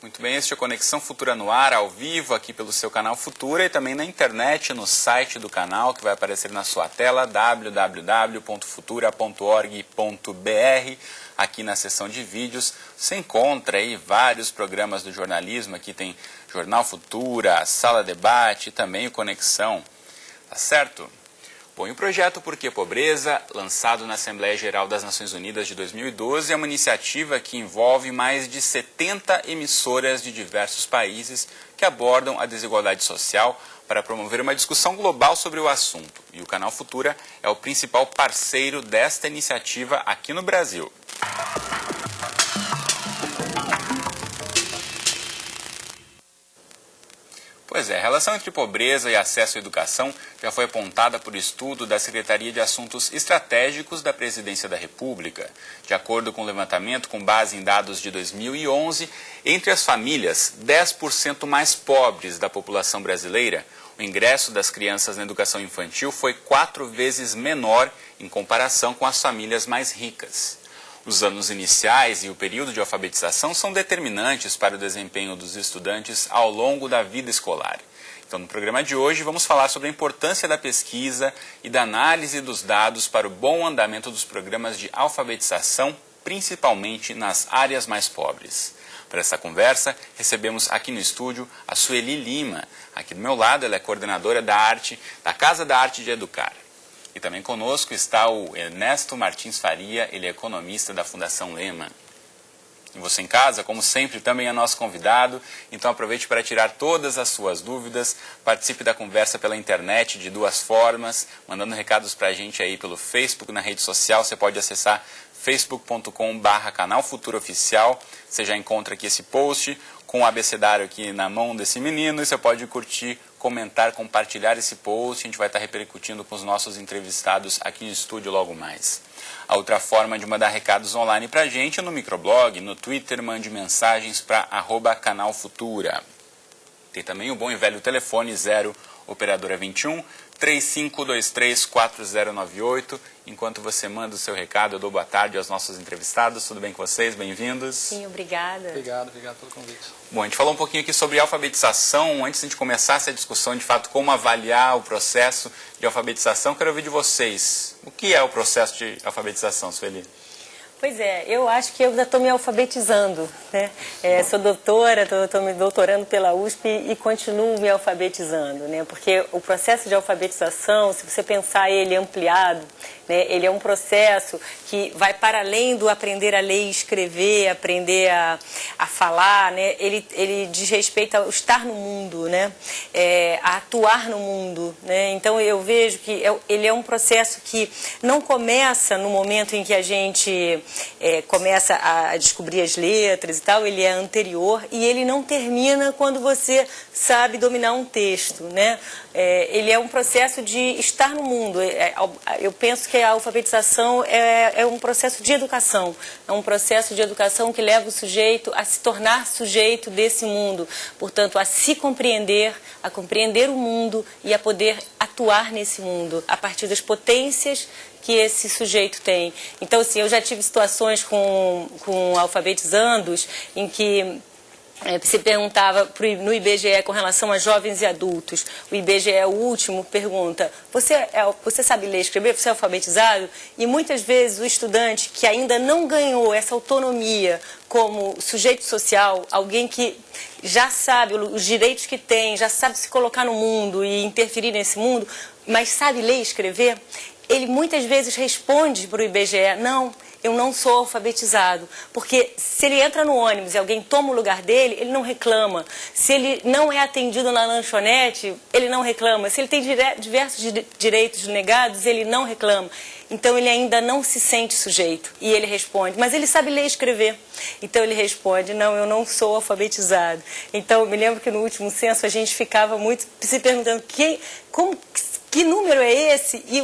Muito bem, este é o Conexão Futura no ar, ao vivo, aqui pelo seu canal Futura e também na internet, no site do canal, que vai aparecer na sua tela, www.futura.org.br. Aqui na seção de vídeos, você encontra aí vários programas do jornalismo. Aqui tem Jornal Futura, Sala Debate e também o Conexão, tá certo? Bom, e o projeto Por que Pobreza, lançado na Assembleia Geral das Nações Unidas de 2012, é uma iniciativa que envolve mais de 70 emissoras de diversos países que abordam a desigualdade social para promover uma discussão global sobre o assunto. E o canal Futura é o principal parceiro desta iniciativa aqui no Brasil. Pois é, a relação entre pobreza e acesso à educação já foi apontada por estudo da Secretaria de Assuntos Estratégicos da Presidência da República. De acordo com o levantamento com base em dados de 2011, entre as famílias 10% mais pobres da população brasileira, o ingresso das crianças na educação infantil foi 4 vezes menor em comparação com as famílias mais ricas. Os anos iniciais e o período de alfabetização são determinantes para o desempenho dos estudantes ao longo da vida escolar. Então, no programa de hoje, vamos falar sobre a importância da pesquisa e da análise dos dados para o bom andamento dos programas de alfabetização, principalmente nas áreas mais pobres. Para essa conversa, recebemos aqui no estúdio a Sueli Lima. Aqui do meu lado, ela é coordenadora da arte da Casa da Arte de Educar. E também conosco está o Ernesto Martins Faria, ele é economista da Fundação Lema. E você em casa, como sempre, também é nosso convidado, então aproveite para tirar todas as suas dúvidas, participe da conversa pela internet de 2 formas, mandando recados para a gente aí pelo Facebook, na rede social, você pode acessar facebook.com/canal Futura Oficial, você já encontra aqui esse post com o abecedário aqui na mão desse menino e você pode curtir, comentar, compartilhar esse post, a gente vai estar repercutindo com os nossos entrevistados aqui no estúdio logo mais. A outra forma de mandar recados online para a gente é no microblog, no Twitter, mande mensagens para @canal Futura. Tem também o bom e velho telefone 0 operadora 21 3523 4098. Enquanto você manda o seu recado, eu dou boa tarde aos nossos entrevistados. Tudo bem com vocês? Bem-vindos. Sim, obrigada. Obrigado pelo convite. Bom, a gente falou um pouquinho aqui sobre alfabetização. Antes de começar essa discussão, de fato, como avaliar o processo de alfabetização, quero ouvir de vocês. O que é o processo de alfabetização, Sueli? Pois é, eu acho que eu ainda estou me alfabetizando, né? Sou doutora, estou me doutorando pela USP e continuo me alfabetizando, né? Porque o processo de alfabetização, se você pensar ele ampliado, né, ele é um processo que vai para além do aprender a ler e escrever, aprender a falar, né? Ele diz respeito ao estar no mundo, né? A atuar no mundo, né? Então eu vejo que ele é um processo que não começa no momento em que a gente começa a descobrir as letras e tal, ele é anterior e ele não termina quando você sabe dominar um texto, né? Ele é um processo de estar no mundo. Eu penso que a alfabetização é um processo de educação, é um processo de educação que leva o sujeito a se tornar sujeito desse mundo, portanto, a se compreender, a compreender o mundo e a poder atuar nesse mundo, a partir das potências que esse sujeito tem. Então, assim, eu já tive situações com alfabetizandos em que se perguntava no IBGE com relação a jovens e adultos. O IBGE, o último, pergunta, você sabe ler e escrever? Você é alfabetizado? E muitas vezes o estudante que ainda não ganhou essa autonomia como sujeito social, alguém que já sabe os direitos que tem, já sabe se colocar no mundo e interferir nesse mundo, mas sabe ler e escrever, ele muitas vezes responde para o IBGE, não, eu não sou alfabetizado. Porque se ele entra no ônibus e alguém toma o lugar dele, ele não reclama. Se ele não é atendido na lanchonete, ele não reclama. Se ele tem diversos direitos negados, ele não reclama. Então ele ainda não se sente sujeito. E ele responde, mas ele sabe ler e escrever. Então ele responde, não, eu não sou alfabetizado. Então eu me lembro que no último censo a gente ficava muito se perguntando que número é esse e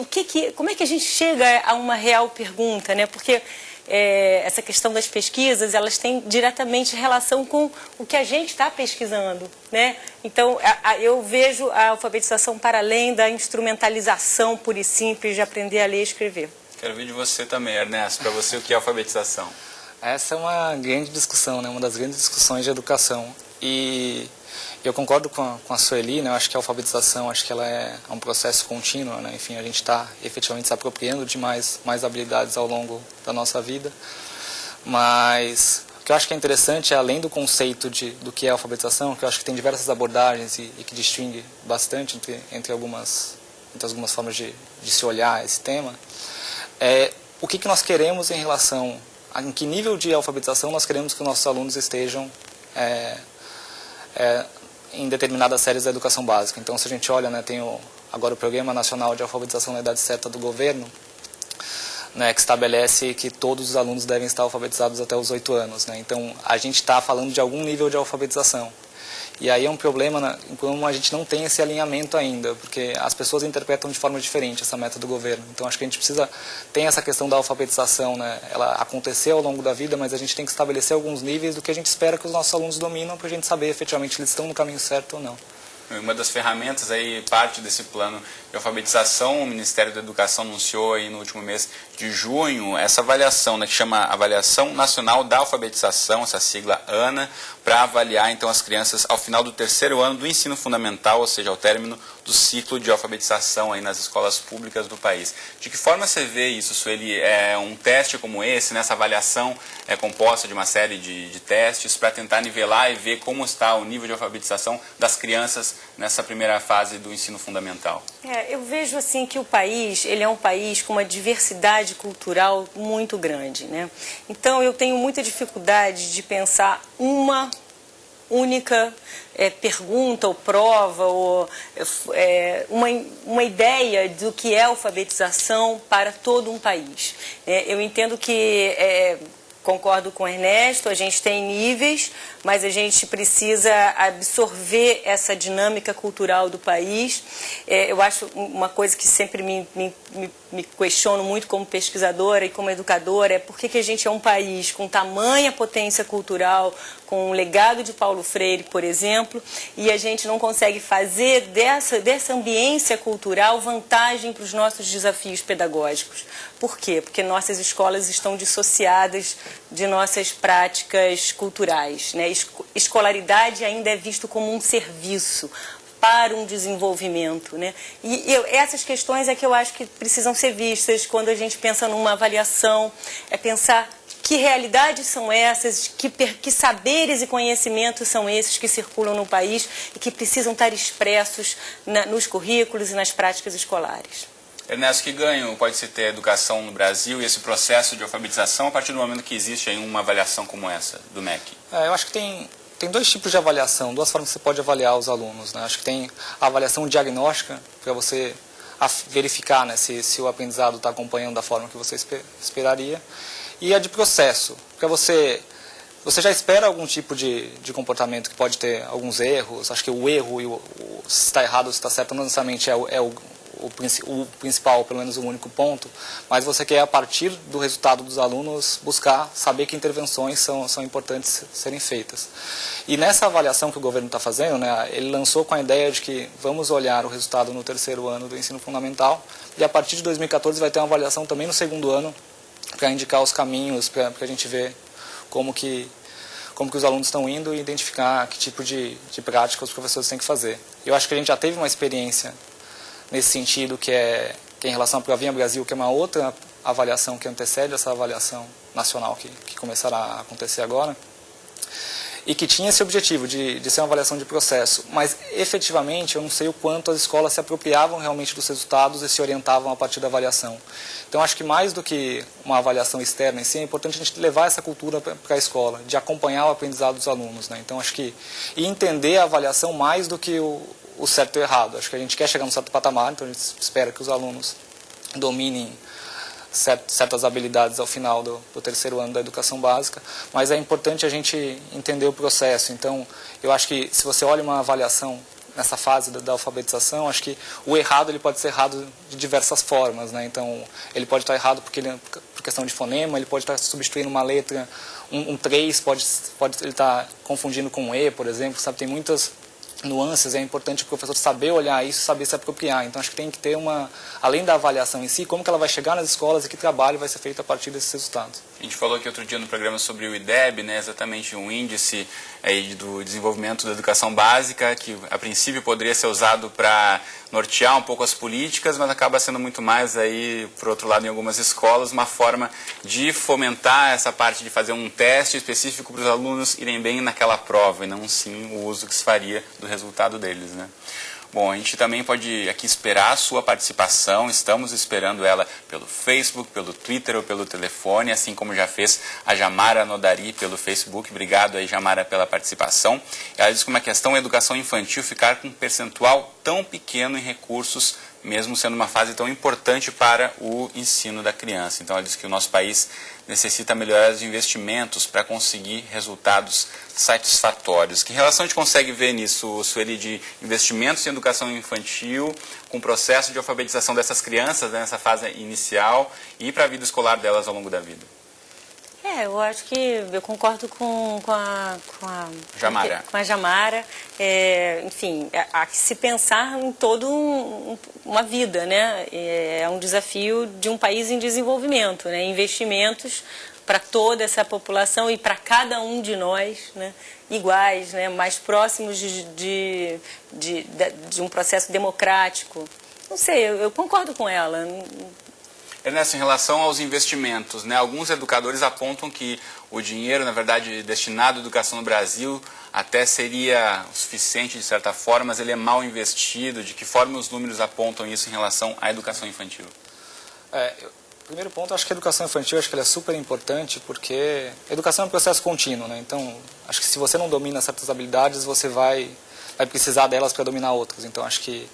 como é que a gente chega a uma real pergunta, né? Porque essa questão das pesquisas, elas têm diretamente relação com o que a gente está pesquisando, né? Então, eu vejo a alfabetização para além da instrumentalização pura e simples de aprender a ler e escrever. Quero ouvir de você também, Ernesto, para você o que é alfabetização? Essa é uma grande discussão, né? Uma das grandes discussões de educação. E eu concordo com a Sueli, né? Eu acho que a alfabetização, acho que ela é um processo contínuo, né? Enfim, a gente está efetivamente se apropriando de mais habilidades ao longo da nossa vida. Mas o que eu acho que é interessante é, além do conceito do que é alfabetização, que eu acho que tem diversas abordagens e que distingue bastante entre algumas formas de se olhar esse tema, é o que nós queremos em relação em que nível de alfabetização nós queremos que os nossos alunos estejam em determinadas séries da educação básica. Então, se a gente olha, né, tem agora o Programa Nacional de Alfabetização na Idade Certa do governo, né, que estabelece que todos os alunos devem estar alfabetizados até os 8 anos. Né? Então, a gente está falando de algum nível de alfabetização. E aí é um problema, né, como a gente não tem esse alinhamento ainda, porque as pessoas interpretam de forma diferente essa meta do governo. Então, acho que a gente precisa, tem essa questão da alfabetização, né, ela aconteceu ao longo da vida, mas a gente tem que estabelecer alguns níveis do que a gente espera que os nossos alunos dominam, para a gente saber efetivamente se eles estão no caminho certo ou não. Uma das ferramentas aí, parte desse plano de alfabetização, o Ministério da Educação anunciou aí no último mês de junho essa avaliação, né, que chama Avaliação Nacional da Alfabetização, essa sigla ANA, para avaliar então as crianças ao final do 3º ano do ensino fundamental, ou seja, ao término do ciclo de alfabetização aí nas escolas públicas do país. De que forma você vê isso, Sueli? É um teste como esse, nessa avaliação é composta de uma série de testes para tentar nivelar e ver como está o nível de alfabetização das crianças nessa primeira fase do ensino fundamental? Eu vejo assim que o país, ele é um país com uma diversidade cultural muito grande, né? Então eu tenho muita dificuldade de pensar uma única pergunta ou prova ou uma ideia do que é alfabetização para todo um país. Eu entendo que concordo com o Ernesto, a gente tem níveis, mas a gente precisa absorver essa dinâmica cultural do país. Eu acho uma coisa que sempre me questiono muito como pesquisadora e como educadora, é por que a gente é um país com tamanha potência cultural, com o legado de Paulo Freire, por exemplo, e a gente não consegue fazer dessa ambiência cultural vantagem para os nossos desafios pedagógicos. Por quê? Porque nossas escolas estão dissociadas de nossas práticas culturais, né? Escolaridade ainda é visto como um serviço para um desenvolvimento, né? E essas questões é que eu acho que precisam ser vistas quando a gente pensa numa avaliação, é pensar que realidades são essas, que saberes e conhecimentos são esses que circulam no país e que precisam estar expressos nos currículos e nas práticas escolares. Ernesto, que ganho pode-se ter a educação no Brasil e esse processo de alfabetização a partir do momento que existe aí uma avaliação como essa do MEC? Eu acho que tem dois tipos de avaliação, duas formas que você pode avaliar os alunos, né? Acho que tem a avaliação diagnóstica, para você verificar, né, se o aprendizado está acompanhando da forma que você esperaria, e a de processo, para você já espera algum tipo de comportamento que pode ter alguns erros. Acho que o erro, se está errado ou se está certo, não necessariamente é o principal, pelo menos o único ponto, mas você quer, a partir do resultado dos alunos, buscar saber que intervenções são importantes serem feitas. E nessa avaliação que o governo está fazendo, né, ele lançou com a ideia de que vamos olhar o resultado no 3º ano do ensino fundamental, e a partir de 2014 vai ter uma avaliação também no 2º ano, para indicar os caminhos, para a gente ver como que os alunos estão indo e identificar que tipo de prática os professores têm que fazer. Eu acho que a gente já teve uma experiência nesse sentido, que é em relação à Provinha Brasil, que é uma outra avaliação que antecede essa avaliação nacional que começará a acontecer agora, e que tinha esse objetivo de ser uma avaliação de processo, mas efetivamente eu não sei o quanto as escolas se apropriavam realmente dos resultados e se orientavam a partir da avaliação. Então acho que mais do que uma avaliação externa em si, é importante a gente levar essa cultura para a escola, de acompanhar o aprendizado dos alunos, né? Então acho que e entender a avaliação mais do que o certo e o errado. Acho que a gente quer chegar num certo patamar, então a gente espera que os alunos dominem certas habilidades ao final do 3º ano da educação básica, mas é importante a gente entender o processo. Então, eu acho que se você olha uma avaliação nessa fase da alfabetização, acho que o errado ele pode ser errado de diversas formas, né? Então, ele pode estar errado por questão de fonema, ele pode estar substituindo uma letra, um 3 pode ele estar confundindo com um E, por exemplo, sabe? Tem muitas nuances, é importante o professor saber olhar isso, saber se apropriar. Então, acho que tem que ter além da avaliação em si, como que ela vai chegar nas escolas e que trabalho vai ser feito a partir desses resultados. A gente falou aqui outro dia no programa sobre o IDEB, né, exatamente um índice aí do desenvolvimento da educação básica, que a princípio poderia ser usado para nortear um pouco as políticas, mas acaba sendo muito mais aí, por outro lado, em algumas escolas, uma forma de fomentar essa parte de fazer um teste específico para os alunos irem bem naquela prova, e não sim o uso que se faria do resultado deles, né? Bom, a gente também pode aqui esperar a sua participação, estamos esperando ela pelo Facebook, pelo Twitter ou pelo telefone, assim como já fez a Jamara Nodari pelo Facebook. Obrigado aí, Jamara, pela participação. Ela diz que uma questão é a educação infantil ficar com um percentual tão pequeno em recursos, mesmo sendo uma fase tão importante para o ensino da criança. Então, ela diz que o nosso país necessita melhorar os investimentos para conseguir resultados satisfatórios. Que relação a gente consegue ver nisso, Sueli, de investimentos em educação infantil, com o processo de alfabetização dessas crianças, né, nessa fase inicial, e para a vida escolar delas ao longo da vida? Eu acho que eu concordo com a Jamara. Com a Jamara. Enfim, há que se pensar em toda uma vida, né? É um desafio de um país em desenvolvimento, né? Investimentos para toda essa população e para cada um de nós, né? Iguais, né? Mais próximos de um processo democrático. Não sei, eu concordo com ela. Ernesto, em relação aos investimentos, né, alguns educadores apontam que o dinheiro, na verdade, destinado à educação no Brasil até seria o suficiente de certa forma, mas ele é mal investido. De que forma os números apontam isso em relação à educação infantil? Primeiro ponto, acho que a educação infantil ela é super importante porque a educação é um processo contínuo, né? Então, acho que se você não domina certas habilidades, você vai precisar delas para dominar outras. Então, acho que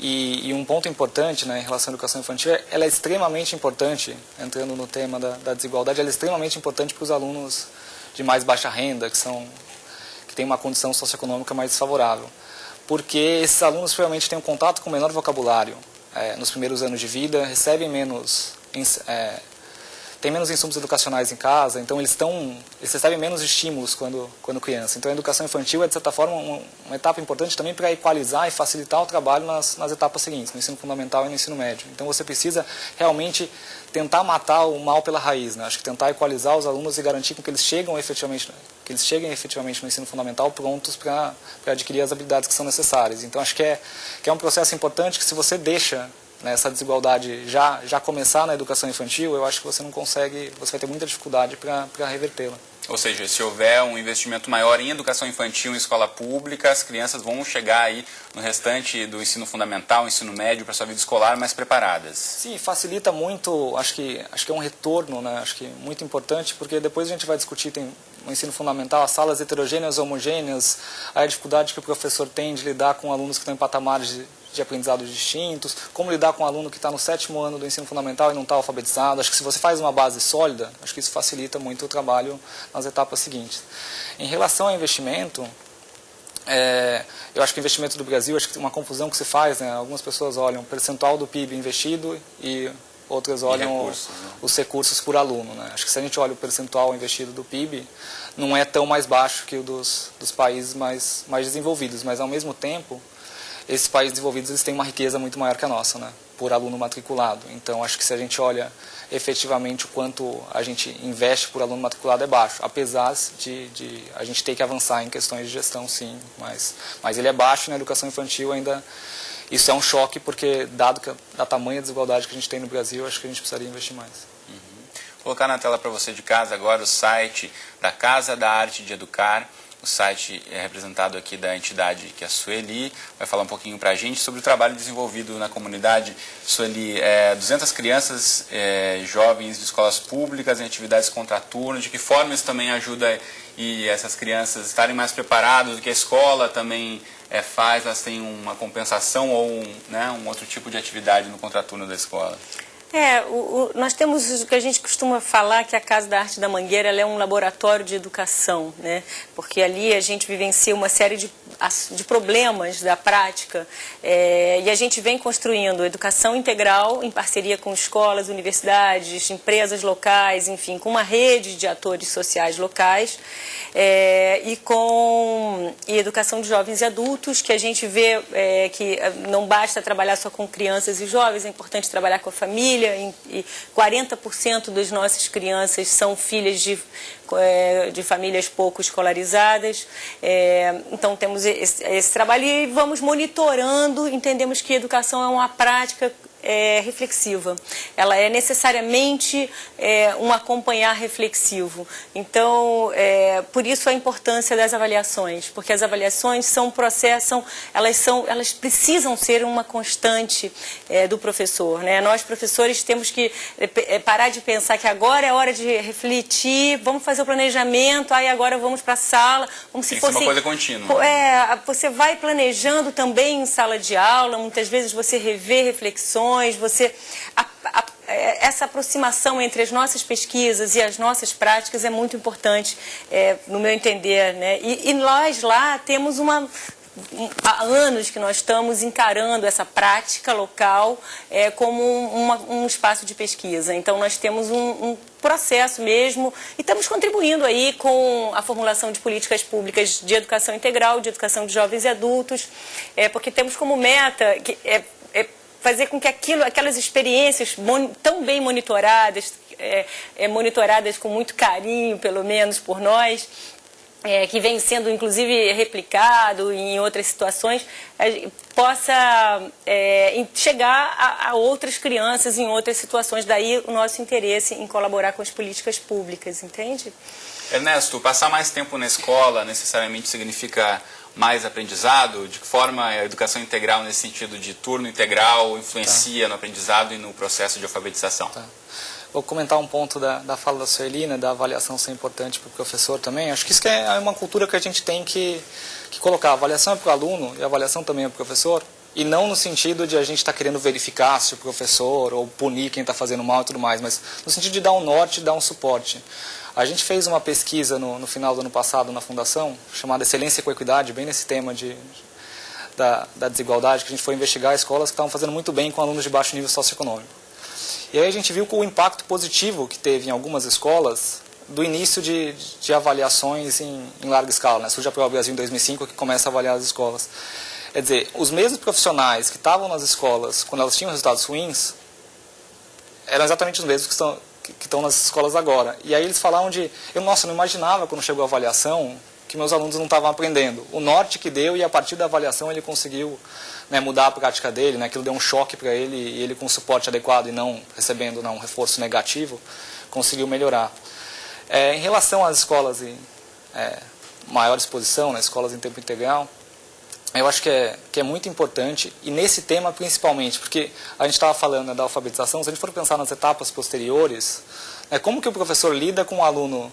E um ponto importante, né, em relação à educação infantil, ela é extremamente importante, entrando no tema da desigualdade, ela é extremamente importante para os alunos de mais baixa renda, que têm uma condição socioeconômica mais desfavorável. Porque esses alunos provavelmente têm um contato com menor vocabulário nos primeiros anos de vida, recebem têm menos insumos educacionais em casa, então eles recebem menos estímulos quando criança. Então a educação infantil é, de certa forma, uma etapa importante também para equalizar e facilitar o trabalho nas etapas seguintes, no ensino fundamental e no ensino médio. Então você precisa realmente tentar matar o mal pela raiz, né? Acho que tentar equalizar os alunos e garantir que eles cheguem efetivamente no ensino fundamental prontos para adquirir as habilidades que são necessárias. Então acho que é um processo importante que, se você deixa essa desigualdade já começar na educação infantil, eu acho que você não consegue, você vai ter muita dificuldade para revertê-la. Ou seja, se houver um investimento maior em educação infantil em escola pública, as crianças vão chegar aí no restante do ensino fundamental, ensino médio, para a sua vida escolar mais preparadas. Sim, facilita muito, acho que é um retorno, né, acho que muito importante, porque depois a gente vai discutir, tem no ensino fundamental, as salas heterogêneas, homogêneas, a dificuldade que o professor tem de lidar com alunos que estão em patamares de aprendizado distintos, como lidar com um aluno que está no 7º ano do ensino fundamental e não está alfabetizado. Acho que se você faz uma base sólida, acho que isso facilita muito o trabalho nas etapas seguintes. Em relação ao investimento, eu acho que o investimento do Brasil, acho que uma confusão que se faz, né? Algumas pessoas olham o percentual do PIB investido e outras olham os recursos por aluno, né? Acho que se a gente olha o percentual investido do PIB, não é tão mais baixo que o dos países mais desenvolvidos, mas ao mesmo tempo, esses países desenvolvidos eles têm uma riqueza muito maior que a nossa, né, por aluno matriculado. Então, acho que se a gente olha efetivamente o quanto a gente investe por aluno matriculado é baixo, apesar de a gente ter que avançar em questões de gestão, sim, mas ele é baixo. Na educação infantil ainda isso é um choque, porque dado a tamanha desigualdade que a gente tem no Brasil, acho que a gente precisaria investir mais. Vou colocar na tela para você de casa agora o site da Casa da Arte de Educar. O site é representado aqui da entidade que é a Sueli, vai falar um pouquinho para a gente sobre o trabalho desenvolvido na comunidade. Sueli, 200 crianças jovens de escolas públicas em atividades contraturno, de que forma isso também ajuda essas crianças estarem mais preparadas do que a escola também faz? Elas têm uma compensação ou um outro tipo de atividade no contraturno da escola? Nós temos o que a gente costuma falar, que a Casa da Arte da Mangueira ela é um laboratório de educação, né? Porque ali a gente vivencia uma série de de problemas da prática, e a gente vem construindo educação integral em parceria com escolas, universidades, empresas locais, enfim, com uma rede de atores sociais locais, e educação de jovens e adultos, que a gente vê que não basta trabalhar só com crianças e jovens, é importante trabalhar com a família, e 40% das nossas crianças são filhas de famílias pouco escolarizadas, então temos esse trabalho e vamos monitorando, entendemos que a educação é uma prática reflexiva, ela é necessariamente um acompanhar reflexivo, então por isso a importância das avaliações, porque as avaliações são um processo, elas precisam ser uma constante do professor, né? Nós professores temos que parar de pensar que agora é hora de refletir, vamos fazer o planejamento, aí agora vamos para a sala, como se fosse uma coisa contínua. Você vai planejando também em sala de aula, muitas vezes você revê reflexões, essa aproximação entre as nossas pesquisas e as nossas práticas é muito importante, no meu entender, né? E nós lá temos há anos que nós estamos encarando essa prática local como um espaço de pesquisa. Então nós temos um processo mesmo e estamos contribuindo aí com a formulação de políticas públicas de educação integral, de educação de jovens e adultos, porque temos como meta fazer com que aquelas experiências tão bem monitoradas, monitoradas com muito carinho, pelo menos por nós, que vem sendo inclusive replicado em outras situações, possa chegar a outras crianças em outras situações. Daí o nosso interesse em colaborar com as políticas públicas, entende? Ernesto, passar mais tempo na escola necessariamente significa mais aprendizado? De que forma a educação integral, nesse sentido de turno integral, influencia no aprendizado e no processo de alfabetização? Tá. Vou comentar um ponto da fala da Sueli, né, da avaliação ser importante para o professor também. Acho que isso é uma cultura que a gente tem que colocar. A avaliação é para o aluno e a avaliação também é para o professor. E não no sentido de a gente estar querendo verificar se o professor ou punir quem está fazendo mal e tudo mais, mas no sentido de dar um norte, dar um suporte. A gente fez uma pesquisa no final do ano passado na Fundação, chamada Excelência com Equidade, bem nesse tema da desigualdade, que a gente foi investigar escolas que estavam fazendo muito bem com alunos de baixo nível socioeconômico. E aí a gente viu o impacto positivo que teve em algumas escolas do início de avaliações em larga escala, né? Surge a Prova Brasil em 2005, que começa a avaliar as escolas. Quer dizer, os mesmos profissionais que estavam nas escolas quando elas tinham resultados ruins, eram exatamente os mesmos que estão nas escolas agora. E aí eles falavam eu não imaginava quando chegou a avaliação que meus alunos não estavam aprendendo. O norte que deu, e a partir da avaliação ele conseguiu, né, mudar a prática dele, né, aquilo deu um choque para ele, e ele com suporte adequado e não recebendo um reforço negativo, conseguiu melhorar. Em relação às escolas em maior exposição, né, escolas em tempo integral, eu acho que é muito importante, e nesse tema principalmente, porque a gente estava falando, né, da alfabetização, se a gente for pensar nas etapas posteriores, como que o professor lida com um aluno,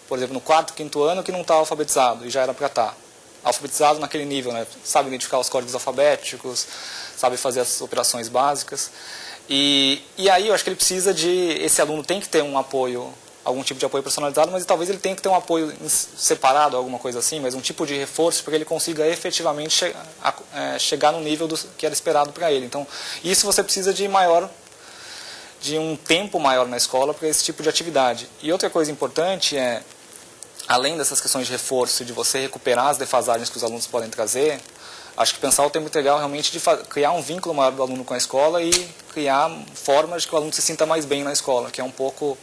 por exemplo, no 4º, 5º ano, que não está alfabetizado, e já era para estar alfabetizado naquele nível, né, sabe identificar os códigos alfabéticos, sabe fazer as operações básicas, e aí eu acho que ele precisa esse aluno tem que ter um apoio, algum tipo de apoio personalizado, mas talvez ele tenha que ter um apoio separado, alguma coisa assim, mas um tipo de reforço para que ele consiga efetivamente chegar no nível que era esperado para ele. Então, isso você precisa de um tempo maior na escola para esse tipo de atividade. E outra coisa importante além dessas questões de reforço, de você recuperar as defasagens que os alunos podem trazer, acho que pensar o tempo integral realmente de criar um vínculo maior do aluno com a escola e criar formas de que o aluno se sinta mais bem na escola, que é um pouco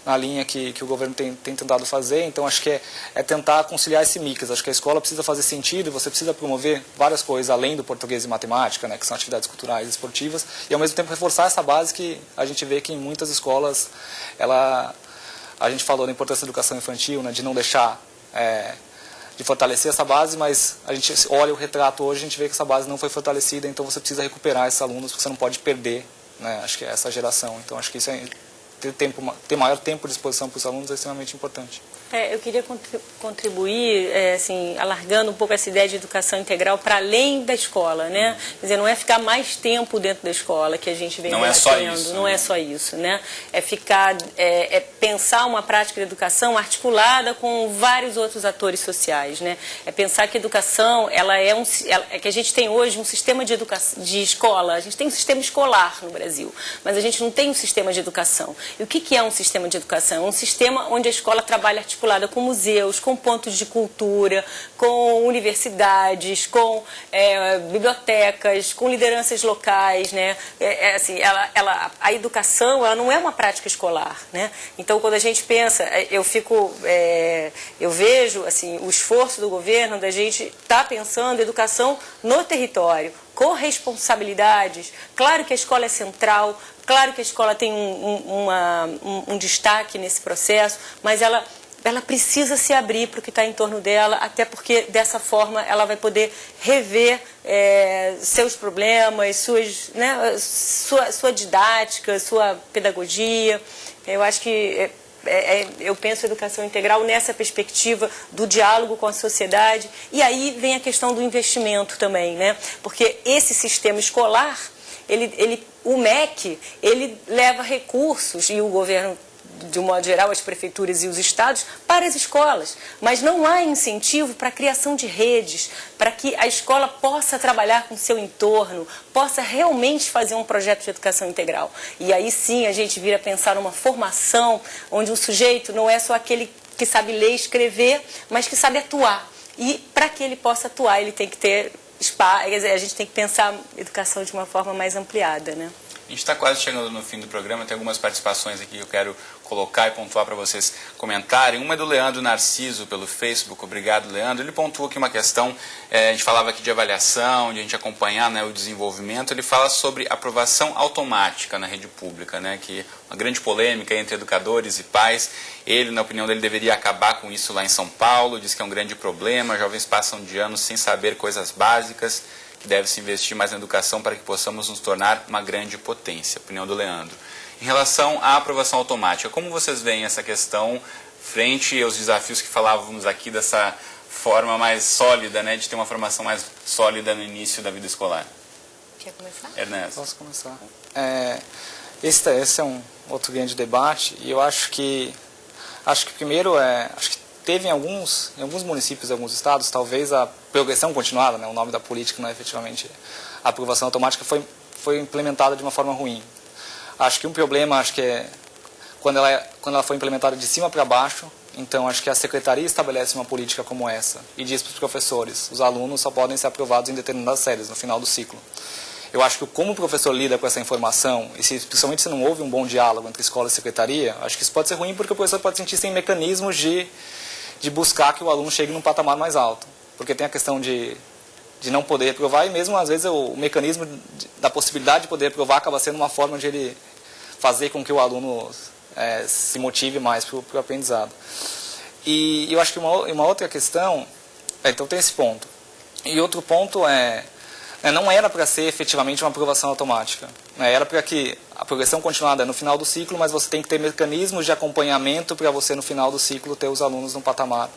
na linha que o governo tem tentado fazer. Então acho que é tentar conciliar esse mix. Acho que a escola precisa fazer sentido, você precisa promover várias coisas além do português e matemática, né, que são atividades culturais e esportivas, e ao mesmo tempo reforçar essa base que a gente vê que em muitas escolas a gente falou da importância da educação infantil, né, de não deixar de fortalecer essa base, mas a gente olha o retrato hoje, a gente vê que essa base não foi fortalecida, então você precisa recuperar esses alunos, porque você não pode perder, né, acho que é essa geração. Então acho que isso é ter maior tempo de exposição para os alunos é extremamente importante. Eu queria contribuir, assim, alargando um pouco essa ideia de educação integral para além da escola, né? Quer dizer, não é ficar mais tempo dentro da escola que a gente vem debatendo. Não é só isso. Não é só isso, né? É pensar uma prática de educação articulada com vários outros atores sociais, né? É pensar que a educação, que a gente tem hoje um sistema de escola, a gente tem um sistema escolar no Brasil, mas a gente não tem um sistema de educação. E o que é um sistema de educação? É um sistema onde a escola trabalha articulada com museus, com pontos de cultura, com universidades, com bibliotecas, com lideranças locais, né? A educação, ela não é uma prática escolar, né? Então, quando a gente pensa, eu vejo assim, o esforço do governo da gente estar pensando educação no território, com responsabilidades. Claro que a escola é central, claro que a escola tem um destaque nesse processo, mas ela precisa se abrir para o que está em torno dela, até porque dessa forma ela vai poder rever seus problemas, sua didática, sua pedagogia. Eu acho que eu penso educação integral nessa perspectiva do diálogo com a sociedade. E aí vem a questão do investimento também, né? Porque esse sistema escolar, o MEC, ele leva recursos, e o governo, de um modo geral, as prefeituras e os estados, para as escolas. Mas não há incentivo para a criação de redes, para que a escola possa trabalhar com o seu entorno, possa realmente fazer um projeto de educação integral. E aí sim a gente vira pensar numa formação onde o sujeito não é só aquele que sabe ler e escrever, mas que sabe atuar. E para que ele possa atuar, ele tem que ter espaço, quer dizer, a gente tem que pensar a educação de uma forma mais ampliada, né? A gente está quase chegando no fim do programa, tem algumas participações aqui que eu quero colocar e pontuar para vocês comentarem. Uma é do Leandro Narciso pelo Facebook, obrigado Leandro. Ele pontua aqui uma questão, a gente falava aqui de avaliação, de a gente acompanhar, né, o desenvolvimento. Ele fala sobre aprovação automática na rede pública, né, que é uma grande polêmica entre educadores e pais. Ele, na opinião dele, deveria acabar com isso lá em São Paulo, diz que é um grande problema, jovens passam de anos sem saber coisas básicas, que deve-se investir mais na educação para que possamos nos tornar uma grande potência. Opinião do Leandro. Em relação à aprovação automática, como vocês veem essa questão frente aos desafios que falávamos aqui dessa forma mais sólida, né, de ter uma formação mais sólida no início da vida escolar? Quer começar? Ernesto. Posso começar. Esse é um outro grande debate, e eu acho que primeiro acho que teve em alguns municípios, em alguns estados, talvez a progressão continuada, né, o nome da política não é efetivamente a aprovação automática, foi implementada de uma forma ruim. Acho que um problema é quando ela foi implementada de cima para baixo. Então acho que a secretaria estabelece uma política como essa e diz para os professores: os alunos só podem ser aprovados em determinadas séries no final do ciclo. Eu acho que como o professor lida com essa informação, e principalmente se não houve um bom diálogo entre escola e secretaria, acho que isso pode ser ruim, porque o professor pode sentir sem mecanismos de buscar que o aluno chegue num patamar mais alto. Porque tem a questão de não poder reprovar, e mesmo às vezes o mecanismo da possibilidade de poder reprovar acaba sendo uma forma de ele fazer com que o aluno se motive mais para o aprendizado. E eu acho que uma outra questão, então tem esse ponto. E outro ponto não era para ser efetivamente uma aprovação automática. Era para que a progressão continuada no final do ciclo, mas você tem que ter mecanismos de acompanhamento para você no final do ciclo ter os alunos num patamar.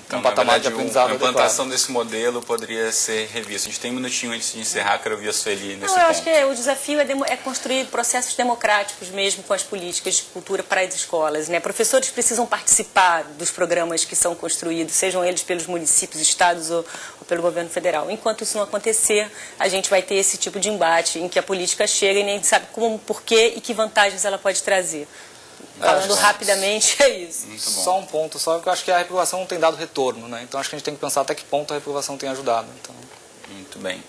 Então, na verdade, a implantação desse modelo poderia ser revista. A gente tem um minutinho antes de encerrar, quero ouvir a Sueli nesse ponto. Eu acho que o desafio é construir processos democráticos mesmo com as políticas de cultura para as escolas, né? Professores precisam participar dos programas que são construídos, sejam eles pelos municípios, estados ou pelo governo federal. Enquanto isso não acontecer, a gente vai ter esse tipo de embate em que a política chega e nem sabe como, porquê e que vantagens ela pode trazer. Falando rapidamente, é isso. Só um ponto, só que eu acho que a reprovação não tem dado retorno, né? Então acho que a gente tem que pensar até que ponto a reprovação tem ajudado. Então... Muito bem.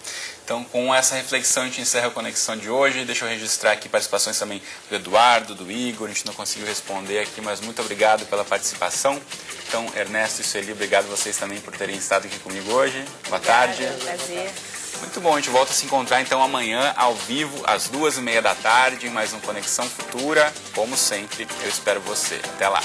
Então, com essa reflexão, a gente encerra a conexão de hoje. Deixa eu registrar aqui participações também do Eduardo, do Igor. A gente não conseguiu responder aqui, mas muito obrigado pela participação. Então, Ernesto e Sueli, obrigado vocês também por terem estado aqui comigo hoje. Boa tarde. Prazer. Muito bom, a gente volta a se encontrar então amanhã ao vivo, às 2h30 da tarde, em mais um Conexão Futura. Como sempre, eu espero você. Até lá.